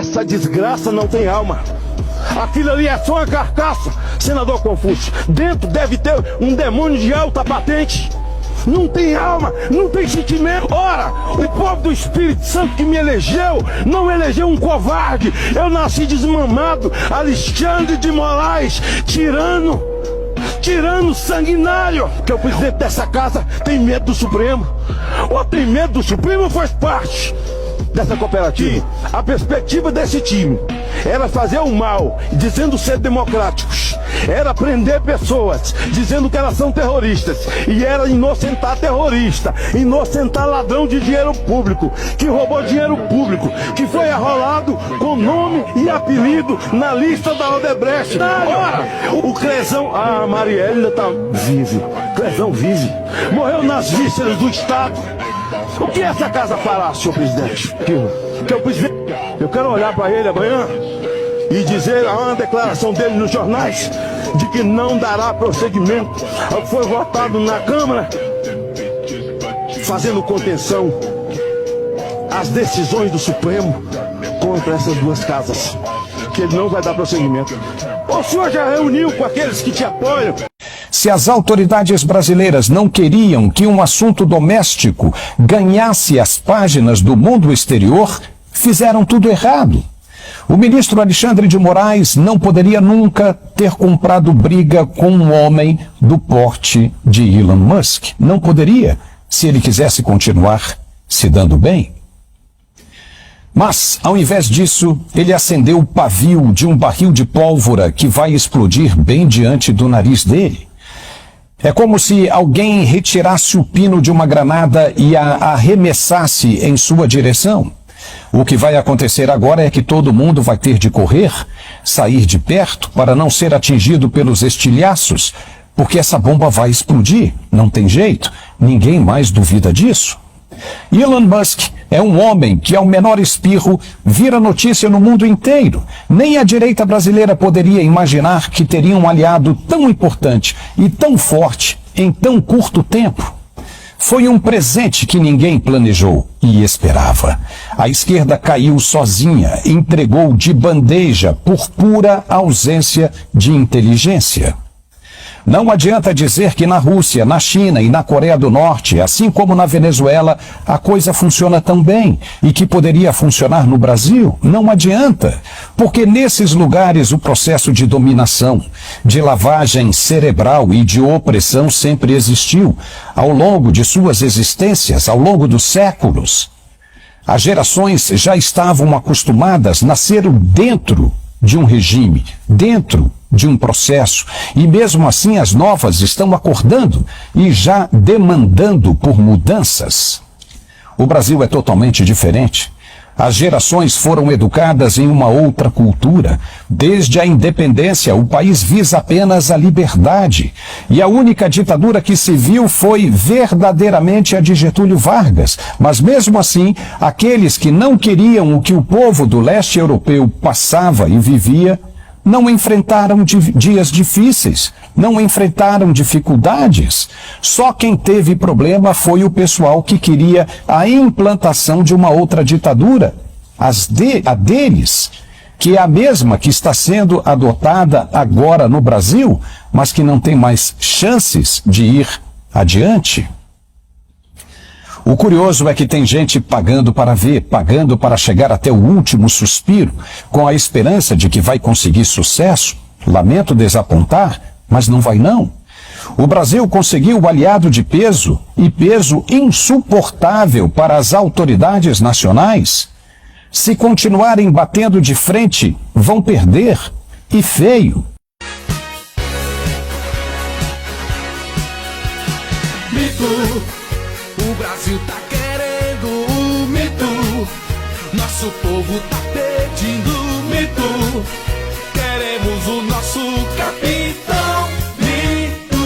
Essa desgraça não tem alma. Aquilo ali é só uma carcaça, senador Confúcio. Dentro deve ter um demônio de alta patente. Não tem alma, não tem sentimento. Ora, o povo do Espírito Santo que me elegeu, não elegeu um covarde. Eu nasci desmamado, Alexandre de Moraes, tirano sanguinário. Que o presidente dessa casa tem medo do Supremo. Ou tem medo do Supremo ou faz parte dessa cooperativa. A perspectiva desse time era fazer o mal, dizendo ser democráticos. Era prender pessoas, dizendo que elas são terroristas. E era inocentar terrorista, inocentar ladrão de dinheiro público, que roubou dinheiro público, que foi arrolado com nome e apelido na lista da Odebrecht. Ora, o Crezão, a Marielle ainda vive. Crezão vive. Morreu nas vísceras do Estado. O que essa casa fará, senhor presidente? Que o presidente, eu quero olhar para ele amanhã e dizer uma declaração dele nos jornais de que não dará prosseguimento ao que foi votado na Câmara, fazendo contenção às decisões do Supremo contra essas duas casas, que ele não vai dar prosseguimento. O senhor já reuniu com aqueles que te apoiam? Se as autoridades brasileiras não queriam que um assunto doméstico ganhasse as páginas do mundo exterior, fizeram tudo errado. O ministro Alexandre de Moraes não poderia nunca ter comprado briga com um homem do porte de Elon Musk. Não poderia, se ele quisesse continuar se dando bem. Mas, ao invés disso, ele acendeu o pavio de um barril de pólvora que vai explodir bem diante do nariz dele. É como se alguém retirasse o pino de uma granada e a arremessasse em sua direção. O que vai acontecer agora é que todo mundo vai ter de correr, sair de perto para não ser atingido pelos estilhaços, porque essa bomba vai explodir, não tem jeito, ninguém mais duvida disso. Elon Musk é um homem que, ao menor espirro, vira notícia no mundo inteiro. Nem a direita brasileira poderia imaginar que teria um aliado tão importante e tão forte em tão curto tempo. Foi um presente que ninguém planejou e esperava. A esquerda caiu sozinha, entregou de bandeja por pura ausência de inteligência. Não adianta dizer que na Rússia, na China e na Coreia do Norte, assim como na Venezuela, a coisa funciona tão bem e que poderia funcionar no Brasil. Não adianta, porque nesses lugares o processo de dominação, de lavagem cerebral e de opressão sempre existiu, ao longo de suas existências, ao longo dos séculos. As gerações já estavam acostumadas, nasceram dentro de um regime, dentro de um processo, e mesmo assim as novas estão acordando e já demandando por mudanças. O Brasil é totalmente diferente. As gerações foram educadas em uma outra cultura. Desde a independência, o país visa apenas a liberdade. E a única ditadura que se viu foi verdadeiramente a de Getúlio Vargas. Mas mesmo assim, aqueles que não queriam o que o povo do leste europeu passava e vivia, não enfrentaram dias difíceis, não enfrentaram dificuldades. Só quem teve problema foi o pessoal que queria a implantação de uma outra ditadura, a deles, que é a mesma que está sendo adotada agora no Brasil, mas que não tem mais chances de ir adiante. O curioso é que tem gente pagando para ver, pagando para chegar até o último suspiro, com a esperança de que vai conseguir sucesso. Lamento desapontar, mas não vai não. O Brasil conseguiu o aliado de peso, e peso insuportável para as autoridades nacionais. Se continuarem batendo de frente, vão perder, e feio. O Brasil tá querendo o mito, nosso povo tá pedindo o mito, queremos o nosso capitão mito.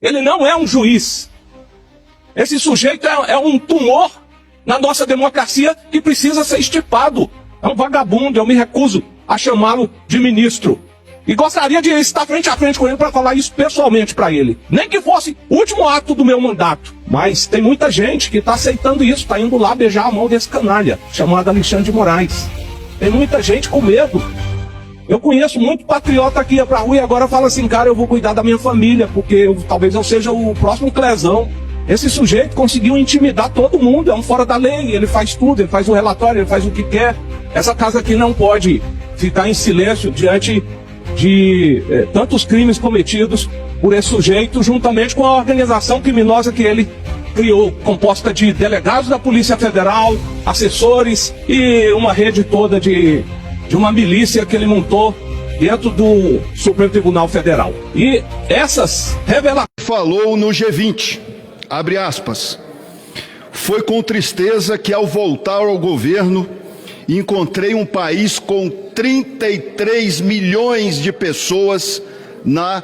Ele não é um juiz. Esse sujeito é um tumor na nossa democracia que precisa ser extirpado. É um vagabundo, eu me recuso a chamá-lo de ministro. E gostaria de estar frente a frente com ele para falar isso pessoalmente para ele. Nem que fosse o último ato do meu mandato. Mas tem muita gente que está aceitando isso, está indo lá beijar a mão desse canalha, chamado Alexandre de Moraes. Tem muita gente com medo. Eu conheço muito patriota que ia pra rua e agora fala assim, cara, eu vou cuidar da minha família, porque talvez eu seja o próximo Clezão. Esse sujeito conseguiu intimidar todo mundo, é um fora da lei, ele faz tudo, ele faz o relatório, ele faz o que quer. Essa casa aqui não pode ficar em silêncio diante de tantos crimes cometidos por esse sujeito, juntamente com a organização criminosa que ele criou, composta de delegados da Polícia Federal, assessores e uma rede toda de uma milícia que ele montou dentro do Supremo Tribunal Federal. E essas revelações... Falou no G20, abre aspas, foi com tristeza que ao voltar ao governo encontrei um país com 33 milhões de pessoas na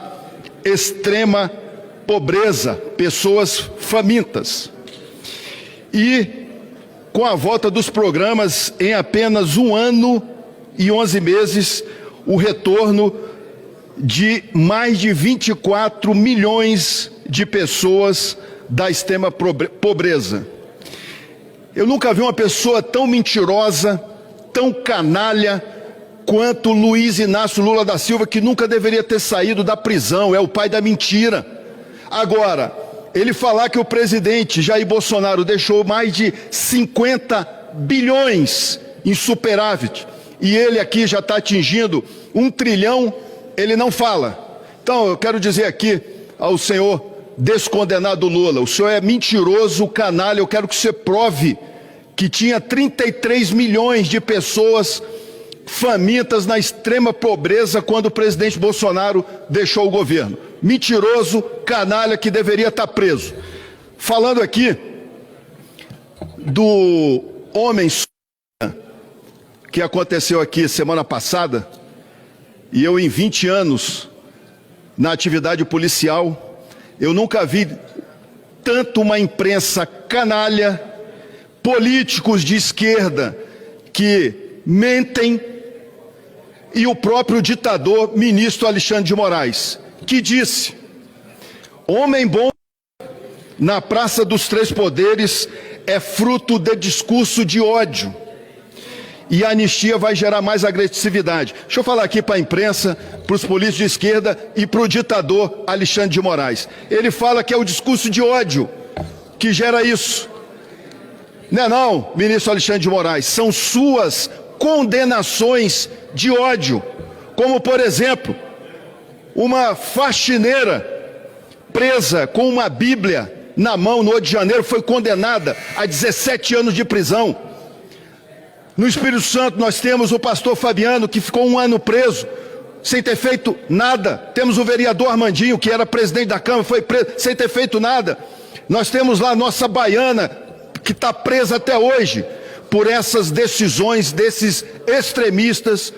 extrema pobreza, pessoas famintas. E com a volta dos programas, em apenas 1 ano e 11 meses, o retorno de mais de 24 milhões de pessoas da extrema pobreza. Eu nunca vi uma pessoa tão mentirosa, tão canalha, quanto Luiz Inácio Lula da Silva, que nunca deveria ter saído da prisão, é o pai da mentira. Agora, ele falar que o presidente Jair Bolsonaro deixou mais de 50 bilhões em superávit, e ele aqui já está atingindo 1 trilhão, ele não fala. Então, eu quero dizer aqui ao senhor descondenado Lula, o senhor é mentiroso, canalha, eu quero que você prove que tinha 33 milhões de pessoas famintas na extrema pobreza quando o presidente Bolsonaro deixou o governo. Mentiroso, canalha, que deveria estar preso. Falando aqui do homem que aconteceu aqui semana passada, e eu em 20 anos na atividade policial, eu nunca vi tanto uma imprensa canalha, políticos de esquerda que mentem, e o próprio ditador ministro Alexandre de Moraes, que disse: homem bom na Praça dos Três Poderes é fruto de discurso de ódio, e a anistia vai gerar mais agressividade. Deixa eu falar aqui para a imprensa, para os políticos de esquerda e para o ditador Alexandre de Moraes. Ele fala que é o discurso de ódio que gera isso. Não, ministro Alexandre de Moraes, são suas condenações de ódio, como, por exemplo, uma faxineira presa com uma Bíblia na mão no Rio de Janeiro foi condenada a 17 anos de prisão. No Espírito Santo nós temos o pastor Fabiano, que ficou 1 ano preso, sem ter feito nada. Temos o vereador Armandinho, que era presidente da Câmara, foi preso sem ter feito nada. Nós temos lá a nossa baiana, que está presa até hoje, por essas decisões desses extremistas,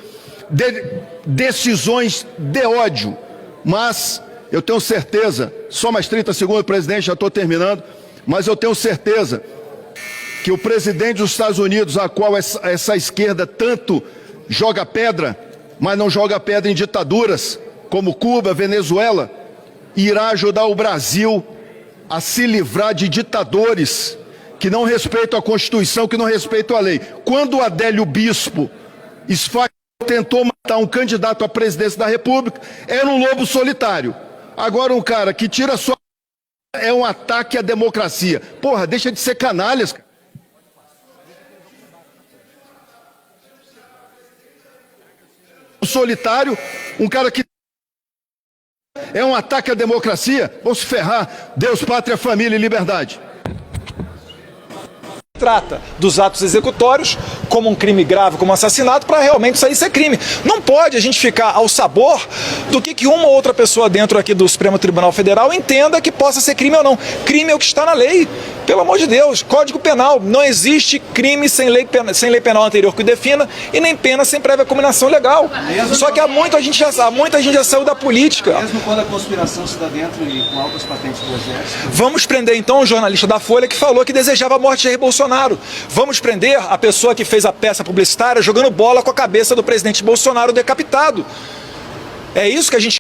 decisões de ódio. Mas eu tenho certeza, só mais 30 segundos, presidente, já estou terminando, mas eu tenho certeza que o presidente dos Estados Unidos, a qual essa esquerda tanto joga pedra, mas não joga pedra em ditaduras, como Cuba, Venezuela, irá ajudar o Brasil a se livrar de ditadores que não respeitam a Constituição, que não respeitam a lei. Quando o Adélio Bispo tentou matar um candidato à presidência da República, era um lobo solitário. Agora um cara que tira sua... é um ataque à democracia. Porra, deixa de ser canalhas. Solitário, um cara que é um ataque à democracia, vão se ferrar. Deus, pátria, família e liberdade. Trata dos atos executórios como um crime grave, como um assassinato, para realmente isso aí ser crime. Não pode a gente ficar ao sabor do que uma ou outra pessoa dentro aqui do Supremo Tribunal Federal entenda que possa ser crime ou não. Crime é o que está na lei, pelo amor de Deus. Código Penal, não existe crime sem lei penal anterior que o defina e nem pena sem prévia combinação legal. Só que muita gente já saiu da política. Mesmo quando a conspiração se dá dentro e com altas patentes do Exército. Vamos prender então o jornalista da Folha que falou que desejava a morte de Jair Bolsonaro. Vamos prender a pessoa que fez a peça publicitária jogando bola com a cabeça do presidente Bolsonaro decapitado. É isso que a gente